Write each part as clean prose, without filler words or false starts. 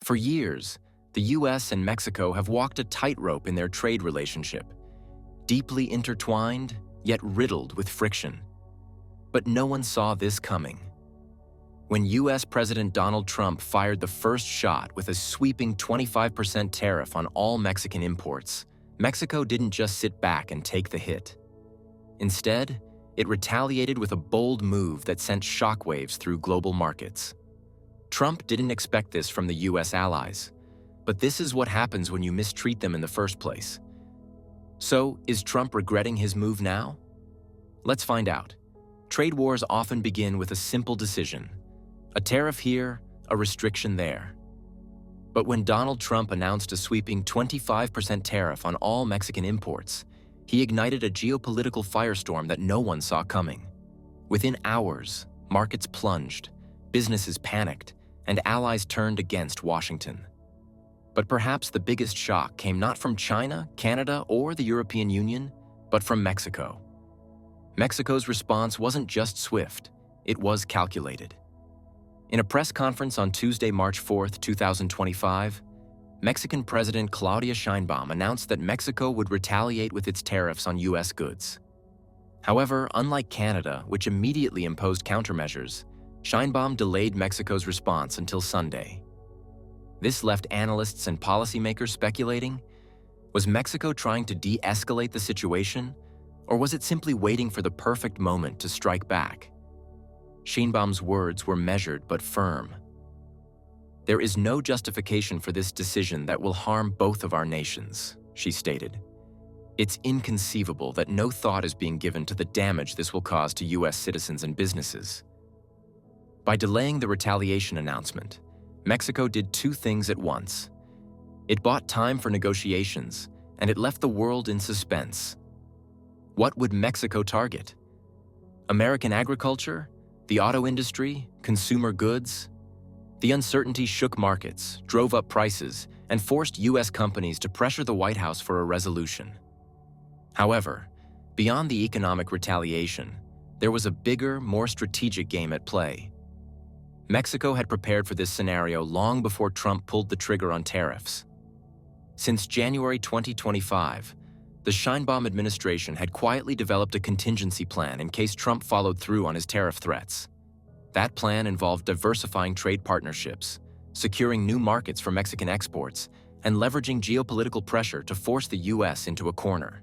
For years, the US and Mexico have walked a tightrope in their trade relationship, deeply intertwined, yet riddled with friction. But no one saw this coming. When US President Donald Trump fired the first shot with a sweeping 25% tariff on all Mexican imports, Mexico didn't just sit back and take the hit. Instead, it retaliated with a bold move that sent shockwaves through global markets. Trump didn't expect this from the US allies, but this is what happens when you mistreat them in the first place. So, is Trump regretting his move now? Let's find out. Trade wars often begin with a simple decision: a tariff here, a restriction there. But when Donald Trump announced a sweeping 25% tariff on all Mexican imports, he ignited a geopolitical firestorm that no one saw coming. Within hours, markets plunged, businesses panicked, and allies turned against Washington. But perhaps the biggest shock came not from China, Canada, or the European Union, but from Mexico. Mexico's response wasn't just swift, it was calculated. In a press conference on Tuesday, March 4, 2025, Mexican President Claudia Sheinbaum announced that Mexico would retaliate with its tariffs on US goods. However, unlike Canada, which immediately imposed countermeasures, Sheinbaum delayed Mexico's response until Sunday. This left analysts and policymakers speculating: was Mexico trying to de-escalate the situation, or was it simply waiting for the perfect moment to strike back? Sheinbaum's words were measured but firm. "There is no justification for this decision that will harm both of our nations," she stated. "It's inconceivable that no thought is being given to the damage this will cause to US citizens and businesses." By delaying the retaliation announcement, Mexico did two things at once. It bought time for negotiations, and it left the world in suspense. What would Mexico target? American agriculture? The auto industry? Consumer goods? The uncertainty shook markets, drove up prices, and forced US companies to pressure the White House for a resolution. However, beyond the economic retaliation, there was a bigger, more strategic game at play. Mexico had prepared for this scenario long before Trump pulled the trigger on tariffs. Since January 2025, the Sheinbaum administration had quietly developed a contingency plan in case Trump followed through on his tariff threats. That plan involved diversifying trade partnerships, securing new markets for Mexican exports, and leveraging geopolitical pressure to force the US into a corner.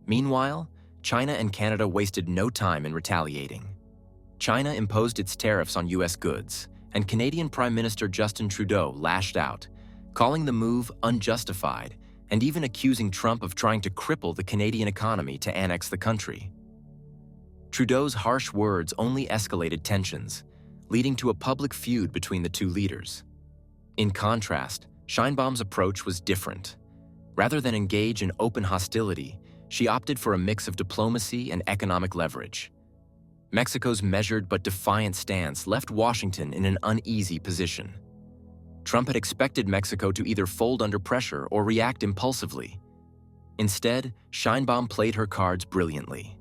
Meanwhile, China and Canada wasted no time in retaliating. China imposed its tariffs on US goods, and Canadian Prime Minister Justin Trudeau lashed out, calling the move unjustified and even accusing Trump of trying to cripple the Canadian economy to annex the country. Trudeau's harsh words only escalated tensions, leading to a public feud between the two leaders. In contrast, Sheinbaum's approach was different. Rather than engage in open hostility, she opted for a mix of diplomacy and economic leverage. Mexico's measured but defiant stance left Washington in an uneasy position. Trump had expected Mexico to either fold under pressure or react impulsively. Instead, Sheinbaum played her cards brilliantly.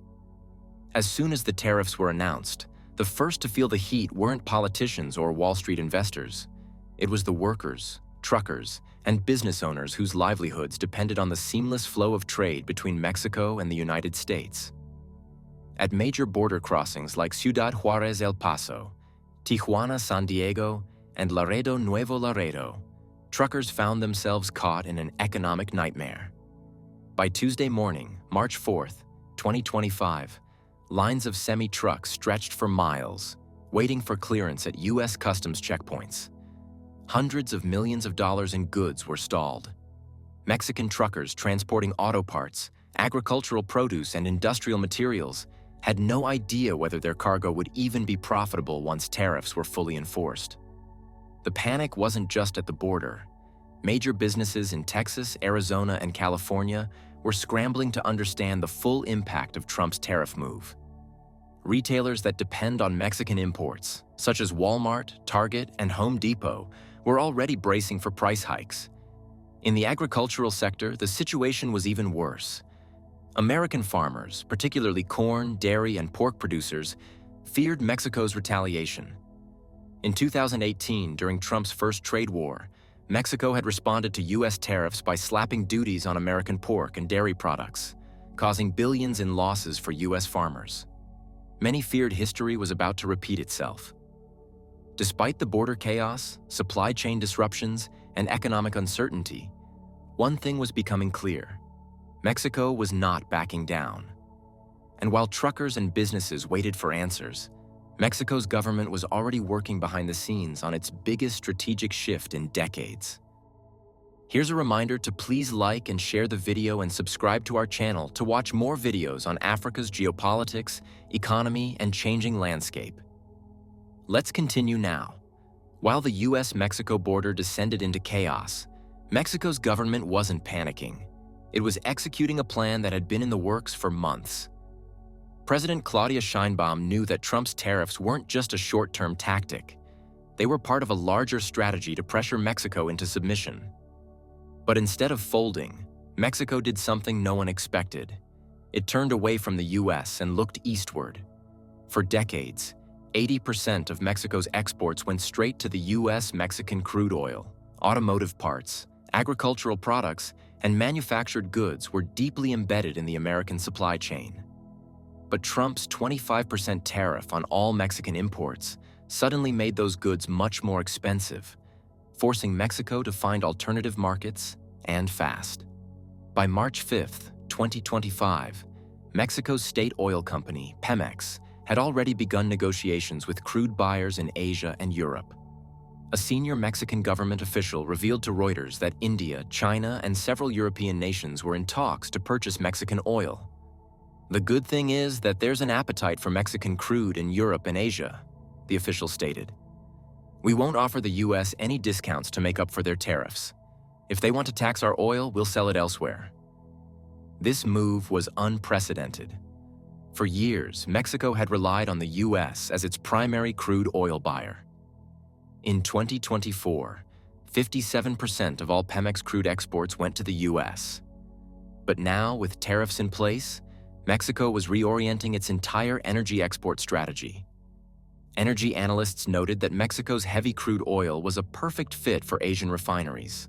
As soon as the tariffs were announced, the first to feel the heat weren't politicians or Wall Street investors. It was the workers, truckers, and business owners whose livelihoods depended on the seamless flow of trade between Mexico and the United States. At major border crossings like Ciudad Juárez El Paso, Tijuana San Diego, and Laredo Nuevo Laredo, truckers found themselves caught in an economic nightmare. By Tuesday morning, March 4th, 2025, lines of semi-trucks stretched for miles, waiting for clearance at US customs checkpoints. Hundreds of millions of dollars in goods were stalled. Mexican truckers transporting auto parts, agricultural produce, and industrial materials had no idea whether their cargo would even be profitable once tariffs were fully enforced. The panic wasn't just at the border. Major businesses in Texas, Arizona, and California were scrambling to understand the full impact of Trump's tariff move. Retailers that depend on Mexican imports, such as Walmart, Target, and Home Depot, were already bracing for price hikes. In the agricultural sector, the situation was even worse. American farmers, particularly corn, dairy, and pork producers, feared Mexico's retaliation. In 2018, during Trump's first trade war, Mexico had responded to U.S. tariffs by slapping duties on American pork and dairy products, causing billions in losses for U.S. farmers. Many feared history was about to repeat itself. Despite the border chaos, supply chain disruptions, and economic uncertainty, one thing was becoming clear: Mexico was not backing down. And while truckers and businesses waited for answers, Mexico's government was already working behind the scenes on its biggest strategic shift in decades. Here's a reminder to please like and share the video and subscribe to our channel to watch more videos on Africa's geopolitics, economy, and changing landscape. Let's continue now. While the US-Mexico border descended into chaos, Mexico's government wasn't panicking. It was executing a plan that had been in the works for months. President Claudia Sheinbaum knew that Trump's tariffs weren't just a short-term tactic. They were part of a larger strategy to pressure Mexico into submission. But instead of folding, Mexico did something no one expected. It turned away from the US and looked eastward. For decades, 80% of Mexico's exports went straight to the US-Mexican crude oil. Automotive parts, agricultural products, and manufactured goods were deeply embedded in the American supply chain. But Trump's 25% tariff on all Mexican imports suddenly made those goods much more expensive, forcing Mexico to find alternative markets, and fast. By March 5, 2025, Mexico's state oil company, Pemex, had already begun negotiations with crude buyers in Asia and Europe. A senior Mexican government official revealed to Reuters that India, China, and several European nations were in talks to purchase Mexican oil. The good thing is that there's an appetite for Mexican crude in Europe and Asia, the official stated. We won't offer the US any discounts to make up for their tariffs. If they want to tax our oil, we'll sell it elsewhere. This move was unprecedented. For years, Mexico had relied on the US as its primary crude oil buyer. In 2024, 57% of all Pemex crude exports went to the US. But now, with tariffs in place, Mexico was reorienting its entire energy export strategy. Energy analysts noted that Mexico's heavy crude oil was a perfect fit for Asian refineries.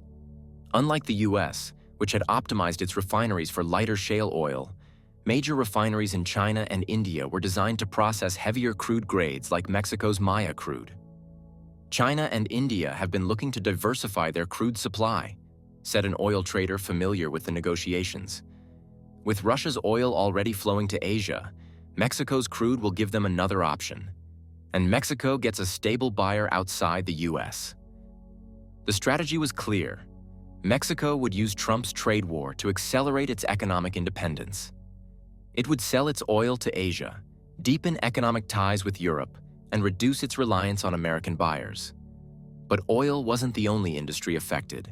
Unlike the US, which had optimized its refineries for lighter shale oil, major refineries in China and India were designed to process heavier crude grades like Mexico's Maya crude. China and India have been looking to diversify their crude supply, said an oil trader familiar with the negotiations. With Russia's oil already flowing to Asia, Mexico's crude will give them another option. And Mexico gets a stable buyer outside the US. The strategy was clear. Mexico would use Trump's trade war to accelerate its economic independence. It would sell its oil to Asia, deepen economic ties with Europe, and reduce its reliance on American buyers. But oil wasn't the only industry affected.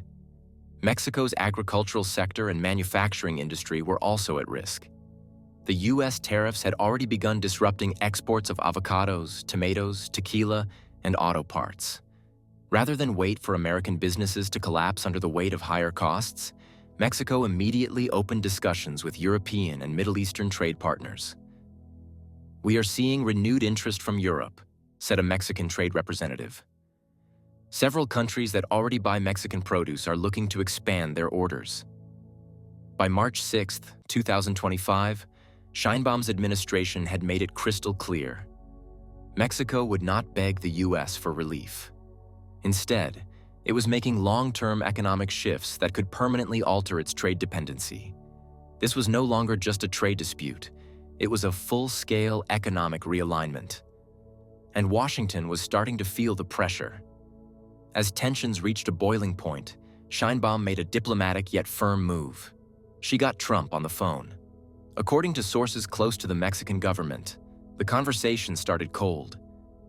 Mexico's agricultural sector and manufacturing industry were also at risk. The US tariffs had already begun disrupting exports of avocados, tomatoes, tequila, and auto parts. Rather than wait for American businesses to collapse under the weight of higher costs, Mexico immediately opened discussions with European and Middle Eastern trade partners. "We are seeing renewed interest from Europe," said a Mexican trade representative. Several countries that already buy Mexican produce are looking to expand their orders. By March 6, 2025, Sheinbaum's administration had made it crystal clear. Mexico would not beg the US for relief. Instead, it was making long-term economic shifts that could permanently alter its trade dependency. This was no longer just a trade dispute. It was a full-scale economic realignment. And Washington was starting to feel the pressure. As tensions reached a boiling point, Sheinbaum made a diplomatic yet firm move. She got Trump on the phone. According to sources close to the Mexican government, the conversation started cold.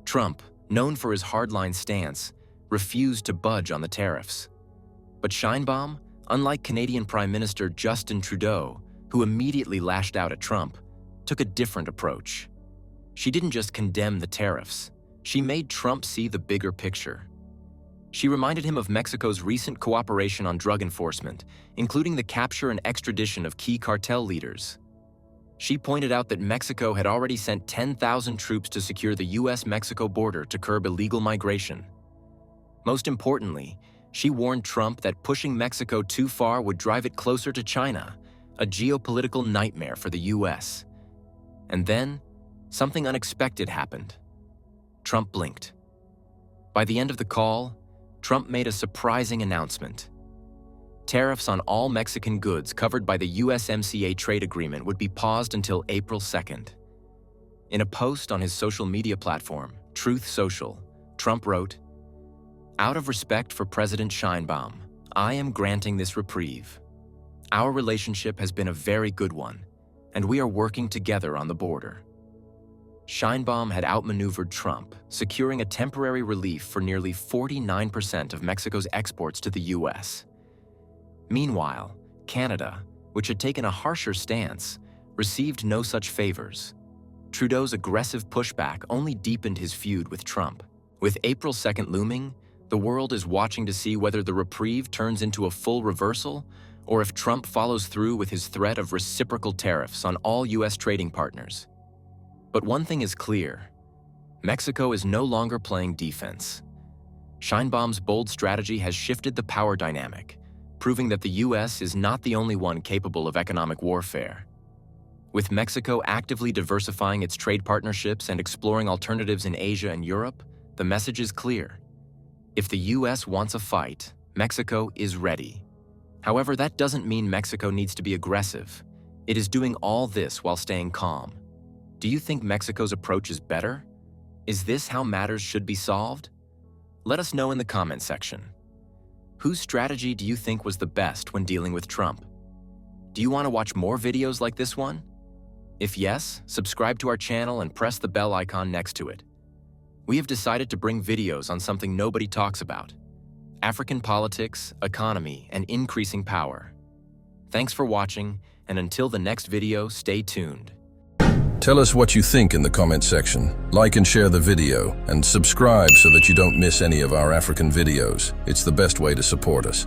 Trump, known for his hardline stance, refused to budge on the tariffs. But Sheinbaum, unlike Canadian Prime Minister Justin Trudeau, who immediately lashed out at Trump, took a different approach. She didn't just condemn the tariffs. She made Trump see the bigger picture. She reminded him of Mexico's recent cooperation on drug enforcement, including the capture and extradition of key cartel leaders. She pointed out that Mexico had already sent 10,000 troops to secure the US-Mexico border to curb illegal migration. Most importantly, She warned Trump that pushing Mexico too far would drive it closer to China, a geopolitical nightmare for the US. And then, something unexpected happened. Trump blinked. By the end of the call, Trump made a surprising announcement. Tariffs on all Mexican goods covered by the USMCA trade agreement would be paused until April 2nd. In a post on his social media platform, Truth Social, Trump wrote, "Out of respect for President Sheinbaum, I am granting this reprieve. Our relationship has been a very good one, and we are working together on the border." Sheinbaum had outmaneuvered Trump, securing a temporary relief for nearly 49% of Mexico's exports to the US. Meanwhile, Canada, which had taken a harsher stance, received no such favors. Trudeau's aggressive pushback only deepened his feud with Trump. With April 2nd looming, the world is watching to see whether the reprieve turns into a full reversal or if Trump follows through with his threat of reciprocal tariffs on all US trading partners. But one thing is clear: Mexico is no longer playing defense. Sheinbaum's bold strategy has shifted the power dynamic, proving that the US is not the only one capable of economic warfare. With Mexico actively diversifying its trade partnerships and exploring alternatives in Asia and Europe, the message is clear. If the US wants a fight, Mexico is ready. However, that doesn't mean Mexico needs to be aggressive. It is doing all this while staying calm. Do you think Mexico's approach is better? Is this how matters should be solved? Let us know in the comment section. Whose strategy do you think was the best when dealing with Trump? Do you want to watch more videos like this one? If yes, subscribe to our channel and press the bell icon next to it. We have decided to bring videos on something nobody talks about: African politics, economy, and increasing power. Thanks for watching, and until the next video, stay tuned. Tell us what you think in the comment section. Like and share the video, and subscribe so that you don't miss any of our African videos. It's the best way to support us.